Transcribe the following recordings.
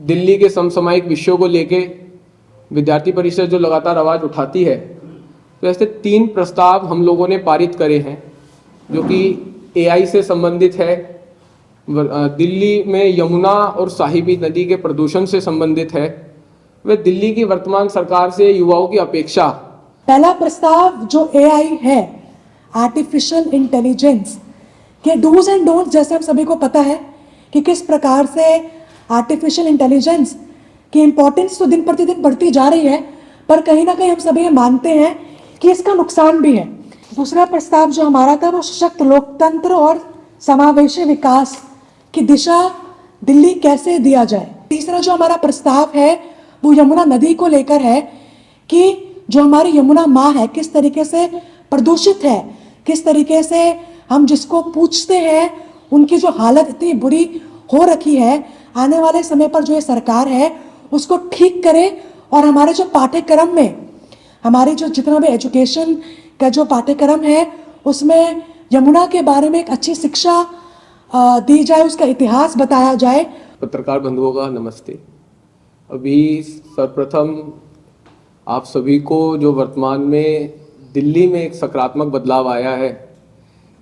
दिल्ली के समसामयिक विषयों को लेके विद्यार्थी परिषद जो लगातार आवाज़ उठाती है, तो ऐसे 3 प्रस्ताव हम लोगों ने पारित करे हैं जो कि एआई से संबंधित है, दिल्ली में यमुना और साहिबी नदी के प्रदूषण से संबंधित है, वे दिल्ली की वर्तमान सरकार से युवाओं की अपेक्षा। पहला प्रस्ताव जो एआई है, आर्टिफिशियल इंटेलिजेंस के डूज एंड डोंट्स, जैसे हम सभी को पता है कि किस प्रकार से आर्टिफिशियल इंटेलिजेंस की इम्पोर्टेंस तो दिन प्रतिदिन बढ़ती जा रही है, पर कहीं ना कहीं हम सभी ये मानते हैं कि इसका नुकसान भी है। दूसरा प्रस्ताव जो हमारा था वो सशक्त लोकतंत्र और समावेशी विकास की दिशा दिल्ली कैसे दिया जाए। तीसरा जो हमारा प्रस्ताव है वो यमुना नदी को लेकर है कि जो हमारी यमुना माँ है किस तरीके से प्रदूषित है, किस तरीके से हम जिसको पूछते हैं उनकी जो हालत इतनी बुरी हो रखी है, आने वाले समय पर जो ये सरकार है उसको ठीक करे और हमारे जो पाठ्यक्रम में, हमारे जो जितना भी एजुकेशन का जो पाठ्यक्रम है उसमें यमुना के बारे में एक अच्छी शिक्षा दी जाए, उसका इतिहास बताया जाए। पत्रकार बंधुओं का नमस्ते। अभी सर्वप्रथम आप सभी को जो वर्तमान में दिल्ली में एक सकारात्मक बदलाव आया है,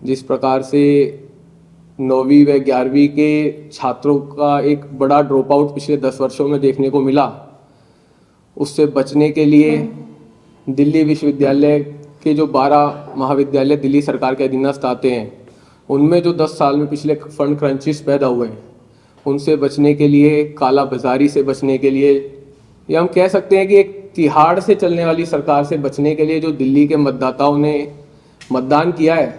जिस प्रकार से 9वीं व 11वीं के छात्रों का एक बड़ा ड्रॉप आउट पिछले 10 वर्षों में देखने को मिला, उससे बचने के लिए दिल्ली विश्वविद्यालय के जो 12 महाविद्यालय दिल्ली सरकार के अधीनस्थ आते हैं, उनमें जो 10 साल में पिछले फंड क्रंचिस पैदा हुए हैं, उनसे बचने के लिए, काला बाजारी से बचने के लिए, या हम कह सकते हैं कि एक तिहाड़ से चलने वाली सरकार से बचने के लिए जो दिल्ली के मतदाताओं ने मतदान किया है,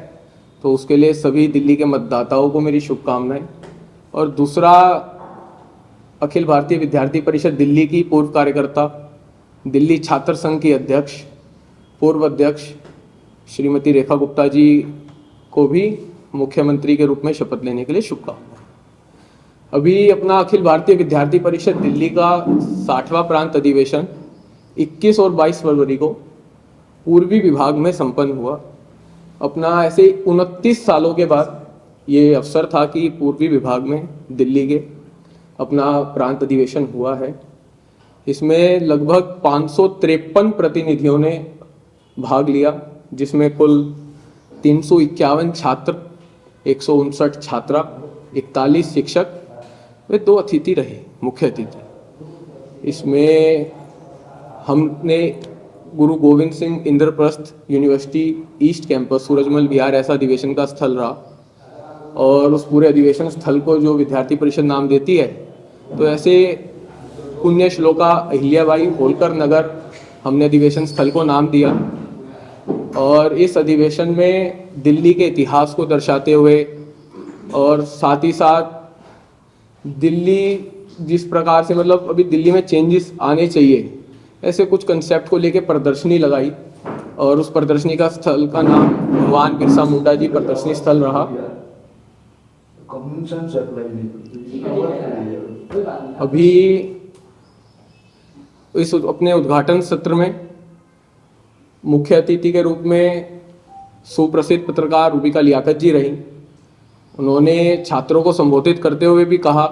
तो उसके लिए सभी दिल्ली के मतदाताओं को मेरी शुभकामनाएं। और दूसरा, अखिल भारतीय विद्यार्थी परिषद दिल्ली की पूर्व कार्यकर्ता, दिल्ली छात्र संघ की अध्यक्ष, पूर्व अध्यक्ष श्रीमती रेखा गुप्ता जी को भी मुख्यमंत्री के रूप में शपथ लेने के लिए शुभकामनाएं। अभी अपना अखिल भारतीय विद्यार्थी परिषद दिल्ली का 60वां प्रांत अधिवेशन 21 और 22 फरवरी को पूर्वी विभाग में संपन्न हुआ। अपना ऐसे 29 सालों के बाद ये अवसर था कि पूर्वी विभाग में दिल्ली के अपना प्रांत अधिवेशन हुआ है। इसमें लगभग 553 प्रतिनिधियों ने भाग लिया, जिसमें कुल 351 छात्र, 159 छात्रा, 41 शिक्षक वे 2 अतिथि रहे, मुख्य अतिथि। इसमें हमने Guru Gobind Singh Indraprastha university east campus Surajmal Vihar ऐसा अधिवेशन का स्थल रहा, और उस पूरे अधिवेशन स्थल को जो विद्यार्थी परिषद नाम देती है, तो ऐसे पुण्य श्लोका अहिल्याबाई होलकर नगर हमने अधिवेशन स्थल को नाम दिया। और इस अधिवेशन में दिल्ली के इतिहास को दर्शाते हुए और साथ ही साथ दिल्ली जिस प्रकार से, मतलब अभी दिल्ली में चेंजेस आने चाहिए, ऐसे कुछ कंसेप्ट को लेके प्रदर्शनी लगाई, और उस प्रदर्शनी का स्थल का नाम भगवान बिरसा मुंडा जी प्रदर्शनी स्थल रहा। अभी इस अपने उद्घाटन सत्र में मुख्य अतिथि के रूप में सुप्रसिद्ध पत्रकार रूबिका लियाकत जी रहीं। उन्होंने छात्रों को संबोधित करते हुए भी कहा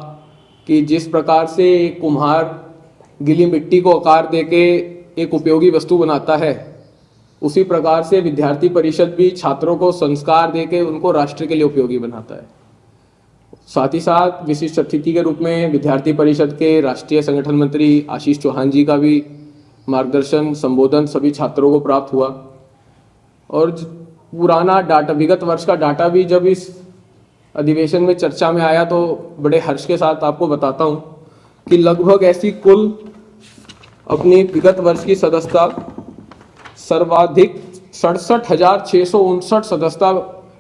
कि जिस प्रकार से कुम्हार गीली मिट्टी को आकार देके एक उपयोगी वस्तु बनाता है, उसी प्रकार से विद्यार्थी परिषद भी छात्रों को संस्कार देके उनको राष्ट्र के लिए उपयोगी बनाता है। साथ ही साथ विशिष्ट अतिथि के रूप में विद्यार्थी परिषद के राष्ट्रीय संगठन मंत्री आशीष चौहान जी का भी मार्गदर्शन, संबोधन सभी छात्रों को प्राप्त हुआ। और पुराना डाटा, विगत वर्ष का डाटा भी जब इस अधिवेशन में चर्चा में आया, तो बड़े हर्ष के साथ आपको बताता हूं कि लगभग ऐसी कुल अपनी विगत वर्ष की सदस्यता सर्वाधिक 67,659 सदस्यता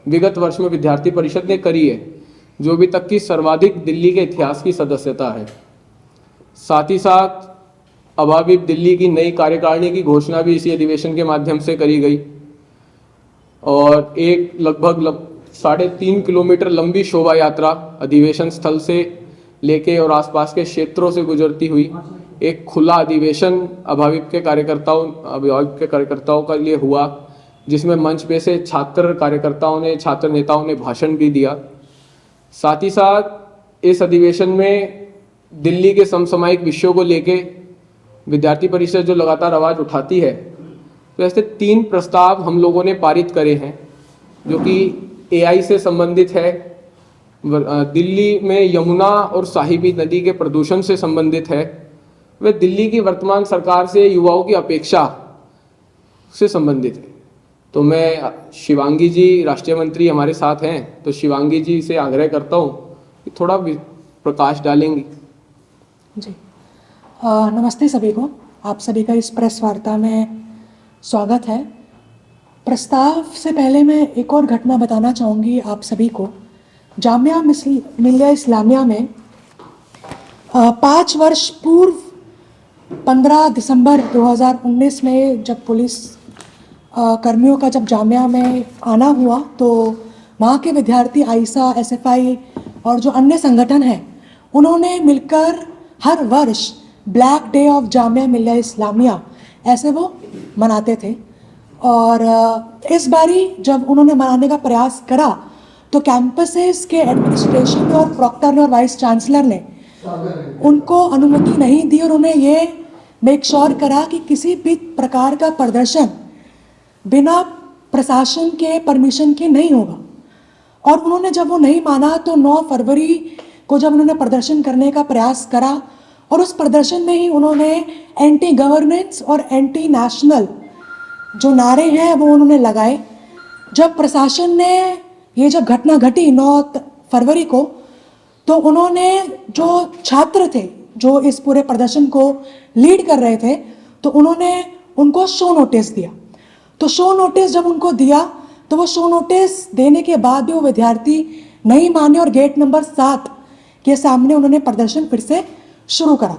विगत वर्ष में विद्यार्थी परिषद ने करी है, जो अभी तक की सर्वाधिक दिल्ली के इतिहास की सदस्यता है। साथ ही साथ अभावी दिल्ली की नई कार्यकारिणी की घोषणा भी इसी अधिवेशन के माध्यम से करी गई, और एक लगभग 3.5 किलोमीटर लंबी शोभा यात्रा अधिवेशन स्थल से लेके और आसपास के क्षेत्रों से गुजरती हुई एक खुला अधिवेशन अभाविप के कार्यकर्ताओं का लिए हुआ, जिसमें मंच पे से छात्र नेताओं ने भाषण भी दिया। साथ ही साथ इस अधिवेशन में दिल्ली के समसामयिक विषयों को लेके विद्यार्थी परिषद जो लगातार आवाज़ उठाती है, तो ऐसे 3 प्रस्ताव हम लोगों ने पारित करे हैं जो कि एआई से संबंधित है, दिल्ली में यमुना और साहिबी नदी के प्रदूषण से संबंधित है, वे दिल्ली की वर्तमान सरकार से युवाओं की अपेक्षा से संबंधित है। तो मैं शिवांगी जी राष्ट्रीय मंत्री हमारे साथ हैं, तो शिवांगी जी से आग्रह करता हूँ कि थोड़ा प्रकाश डालेंगी। जी नमस्ते सभी को, आप सभी का इस प्रेस वार्ता में स्वागत है। प्रस्ताव से पहले मैं एक और घटना बताना चाहूँगी आप सभी को। जामिया मिल्लिया इस्लामिया में 5 वर्ष पूर्व 15 दिसंबर 2019 में जब पुलिस कर्मियों का जब जामिया में आना हुआ, तो वहाँ के विद्यार्थी आइसा, एसएफआई और जो अन्य संगठन हैं, उन्होंने मिलकर हर वर्ष black day of Jamia Millia Islamia ऐसे वो मनाते थे। और इस बारी जब उन्होंने मनाने का प्रयास करा तो कैंपसेस के एडमिनिस्ट्रेशन ने और प्रॉक्टर ने और वाइस चांसलर ने उनको अनुमति नहीं दी और उन्हें ये मेक श्योर करा कि किसी भी प्रकार का प्रदर्शन बिना प्रशासन के परमिशन के नहीं होगा। और उन्होंने जब वो नहीं माना तो 9 फरवरी को जब उन्होंने प्रदर्शन करने का प्रयास करा और उस प्रदर्शन में ही उन्होंने एंटी गवर्नेंस और एंटी नेशनल जो नारे हैं वो उन्होंने लगाए। जब प्रशासन ने ये जब घटना घटी 9 फरवरी को, तो उन्होंने जो छात्र थे जो इस पूरे प्रदर्शन को लीड कर रहे थे, तो उन्होंने उनको शो नोटिस दिया। तो शो नोटिस जब उनको दिया तो वो शो नोटिस देने के बाद भी वो विद्यार्थी नहीं माने और गेट नंबर 7 के सामने उन्होंने प्रदर्शन फिर से शुरू करा।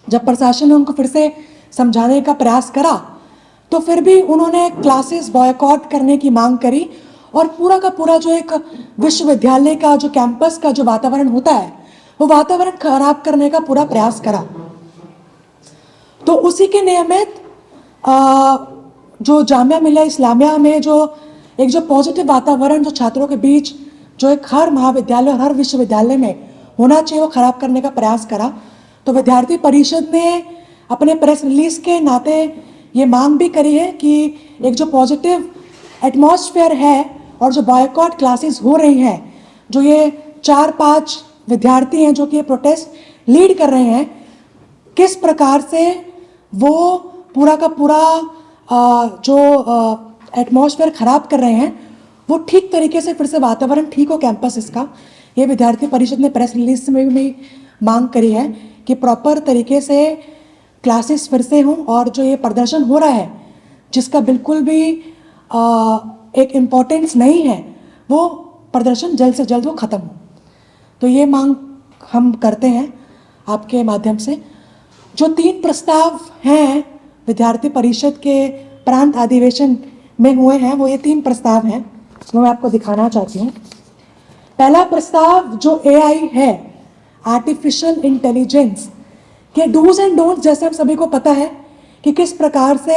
जब प्रशासन ने उनको फिर से समझाने का प्रयास करा तो फिर भी उन्होंने क्लासेस बॉयकॉट करने की मांग करी और पूरा का पूरा जो एक विश्वविद्यालय का जो कैंपस का जो वातावरण होता है वो वातावरण खराब करने का पूरा प्रयास करा। तो उसी के नियमित जो जामिया मिल्लिया इस्लामिया में जो एक जो पॉजिटिव वातावरण जो छात्रों के बीच जो एक हर महाविद्यालय और हर विश्वविद्यालय में होना चाहिए वो खराब करने का प्रयास करा। तो विद्यार्थी परिषद ने अपने प्रेस रिलीज के नाते ये मांग भी करी है कि एक जो पॉजिटिव एटमॉस्फेयर है और जो बॉयकॉट क्लासेस हो रही हैं, जो ये 4-5 विद्यार्थी हैं जो कि ये प्रोटेस्ट लीड कर रहे हैं, किस प्रकार से वो पूरा का पूरा जो एटमॉस्फेयर ख़राब कर रहे हैं, वो ठीक तरीके से फिर से वातावरण ठीक हो कैंपस इसका। ये विद्यार्थी परिषद ने प्रेस रिलीज में भी मांग करी है कि प्रॉपर तरीके से क्लासेस फिर से हों और जो ये प्रदर्शन हो रहा है जिसका बिल्कुल भी एक इम्पोर्टेंस नहीं है, वो प्रदर्शन जल्द से जल्द वो ख़त्म हो। तो ये मांग हम करते हैं आपके माध्यम से। जो 3 प्रस्ताव हैं विद्यार्थी परिषद के प्रांत अधिवेशन में हुए हैं, वो ये 3 प्रस्ताव हैं, वो मैं आपको दिखाना चाहती हूँ। पहला प्रस्ताव जो एआई है, आर्टिफिशियल इंटेलिजेंस के डूज एंड डोंट्स, जैसे हम सभी को पता है कि किस प्रकार से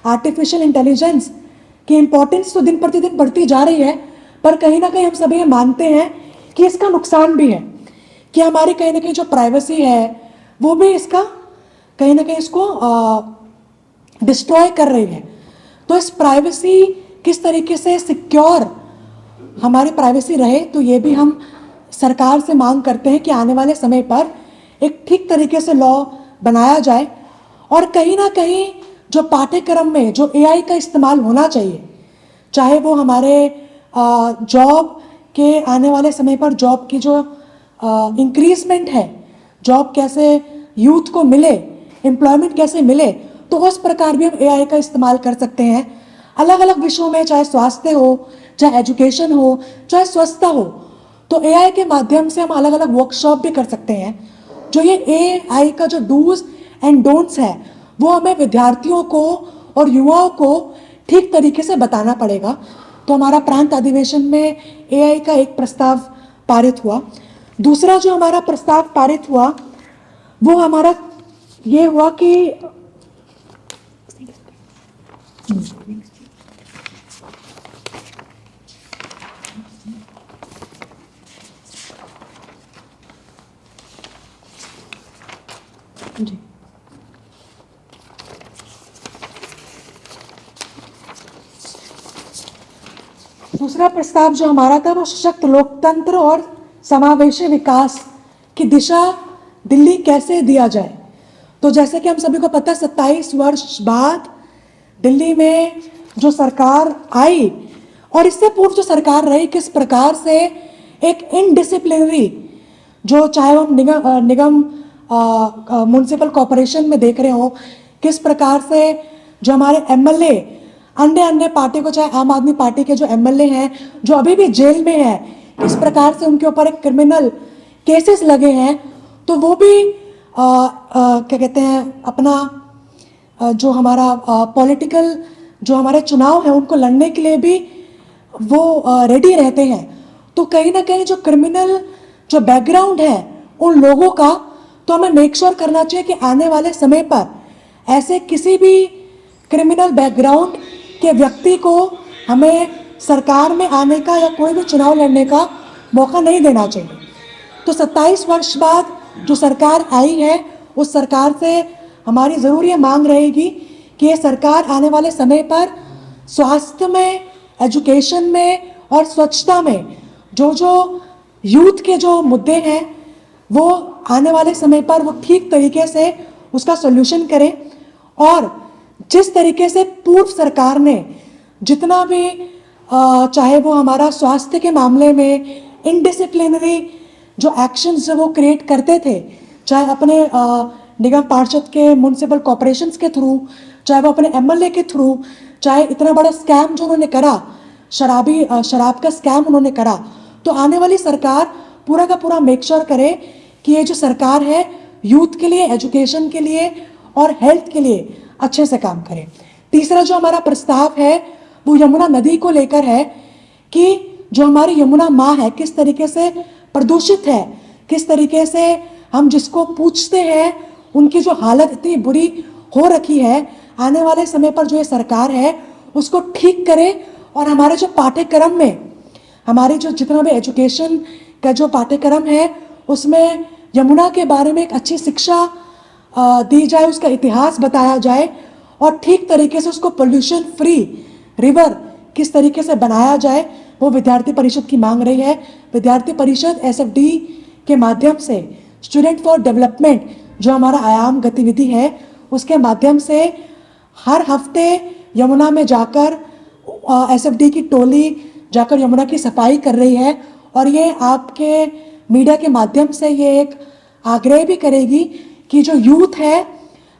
आर्टिफिशियल इंटेलिजेंस की इम्पोर्टेंस तो दिन प्रतिदिन बढ़ती जा रही है, पर कहीं ना कहीं हम सभी ये मानते हैं कि इसका नुकसान भी है, कि हमारी कहीं ना कहीं जो प्राइवेसी है वो भी इसका कहीं ना कहीं इसको डिस्ट्रॉय कर रही है। तो इस प्राइवेसी किस तरीके से सिक्योर हमारी प्राइवेसी रहे, तो ये भी हम सरकार से मांग करते हैं कि आने वाले समय पर एक ठीक तरीके से लॉ बनाया जाए। और कहीं ना कहीं जो पाठ्यक्रम में जो एआई का इस्तेमाल होना चाहिए, चाहे वो हमारे जॉब के आने वाले समय पर जॉब की जो इंक्रीजमेंट है, जॉब कैसे यूथ को मिले, एम्प्लॉयमेंट कैसे मिले, तो उस प्रकार भी हम एआई का इस्तेमाल कर सकते हैं अलग अलग विषयों में, चाहे स्वास्थ्य हो, चाहे एजुकेशन हो, चाहे स्वच्छता हो। तो एआई के माध्यम से हम अलग अलग वर्कशॉप भी कर सकते हैं। जो ये एआई का जो डूज एंड डोंट्स है वो हमें विद्यार्थियों को और युवाओं को ठीक तरीके से बताना पड़ेगा। तो हमारा प्रांत अधिवेशन में एआई का एक प्रस्ताव पारित हुआ। दूसरा जो हमारा प्रस्ताव पारित हुआ वो हमारा ये हुआ कि जी। दूसरा प्रस्ताव जो हमारा था वो सशक्त लोकतंत्र और समावेशी विकास की दिशा दिल्ली कैसे दिया जाए। तो जैसे कि हम सभी को पता है 27 वर्ष बाद दिल्ली में जो सरकार आई और इससे पूर्व जो सरकार रही, किस प्रकार से एक इनडिसिप्लिनरी, जो चाहे हम निगम म्युनिसिपल कॉरपोरेशन में देख रहे हो, किस प्रकार से जो हमारे एमएलए अन्य अन्य पार्टी को, चाहे आम आदमी पार्टी के जो एमएलए हैं जो अभी भी जेल में हैं, किस प्रकार से उनके ऊपर एक क्रिमिनल केसेस लगे हैं, तो वो भी क्या कहते हैं अपना जो हमारा पॉलिटिकल जो हमारे चुनाव हैं उनको लड़ने के लिए भी वो रेडी रहते हैं। तो कहीं ना कहीं जो क्रिमिनल जो बैकग्राउंड है उन लोगों का, तो हमें मेक श्योर करना चाहिए कि आने वाले समय पर ऐसे किसी भी क्रिमिनल बैकग्राउंड के व्यक्ति को हमें सरकार में आने का या कोई भी चुनाव लड़ने का मौका नहीं देना चाहिए। तो 27 वर्ष बाद जो सरकार आई है उस सरकार से हमारी ज़रूर ये मांग रहेगी कि ये सरकार आने वाले समय पर स्वास्थ्य में, एजुकेशन में और स्वच्छता में जो जो यूथ के जो मुद्दे हैं वो आने वाले समय पर वो ठीक तरीके से उसका सॉल्यूशन करें। और जिस तरीके से पूर्व सरकार ने जितना भी चाहे वो हमारा स्वास्थ्य के मामले में इनडिसिप्लिनरी जो एक्शंस वो क्रिएट करते थे, चाहे अपने निगम पार्षद के म्युनिसिपल कॉरपोरेशंस के थ्रू, चाहे वो अपने एमएलए के थ्रू, चाहे इतना बड़ा स्कैम जो उन्होंने करा, शराब का स्कैम उन्होंने करा, तो आने वाली सरकार पूरा का पूरा मेक श्योर करे कि ये जो सरकार है यूथ के लिए, एजुकेशन के लिए और हेल्थ के लिए अच्छे से काम करे। तीसरा जो हमारा प्रस्ताव है वो यमुना नदी को लेकर है कि जो हमारी यमुना माँ है किस तरीके से प्रदूषित है, किस तरीके से हम जिसको पूछते हैं उनकी जो हालत इतनी बुरी हो रखी है, आने वाले समय पर जो ये सरकार है उसको ठीक करे और हमारे जो पाठ्यक्रम में, हमारे जो जितना भी एजुकेशन का जो पाठ्यक्रम है उसमें यमुना के बारे में एक अच्छी शिक्षा दी जाए, उसका इतिहास बताया जाए और ठीक तरीके से उसको पोल्यूशन फ्री रिवर किस तरीके से बनाया जाए, वो विद्यार्थी परिषद की मांग रही है। विद्यार्थी परिषद एसएफडी के माध्यम से स्टूडेंट फॉर डेवलपमेंट जो हमारा आयाम गतिविधि है उसके माध्यम से हर हफ्ते यमुना में जाकर एसएफडी की टोली जाकर यमुना की सफाई कर रही है। और ये आपके मीडिया के माध्यम से ये एक आग्रह भी करेगी कि जो यूथ है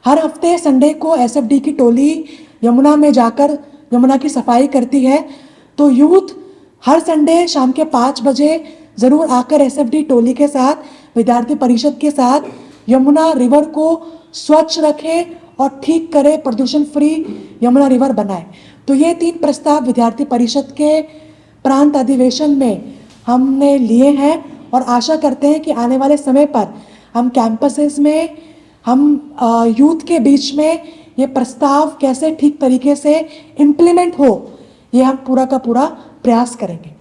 हर हफ्ते संडे को एसएफडी की टोली यमुना में जाकर यमुना की सफाई करती है, तो यूथ हर संडे शाम के 5 बजे ज़रूर आकर एसएफडी टोली के साथ, विद्यार्थी परिषद के साथ यमुना रिवर को स्वच्छ रखे और ठीक करे, प्रदूषण फ्री यमुना रिवर बनाए। तो ये 3 प्रस्ताव विद्यार्थी परिषद के प्रांत अधिवेशन में हमने लिए हैं और आशा करते हैं कि आने वाले समय पर हम कैंपसेस में, हम यूथ के बीच में ये प्रस्ताव कैसे ठीक तरीके से इम्प्लीमेंट हो, ये हम पूरा का पूरा प्रयास करेंगे।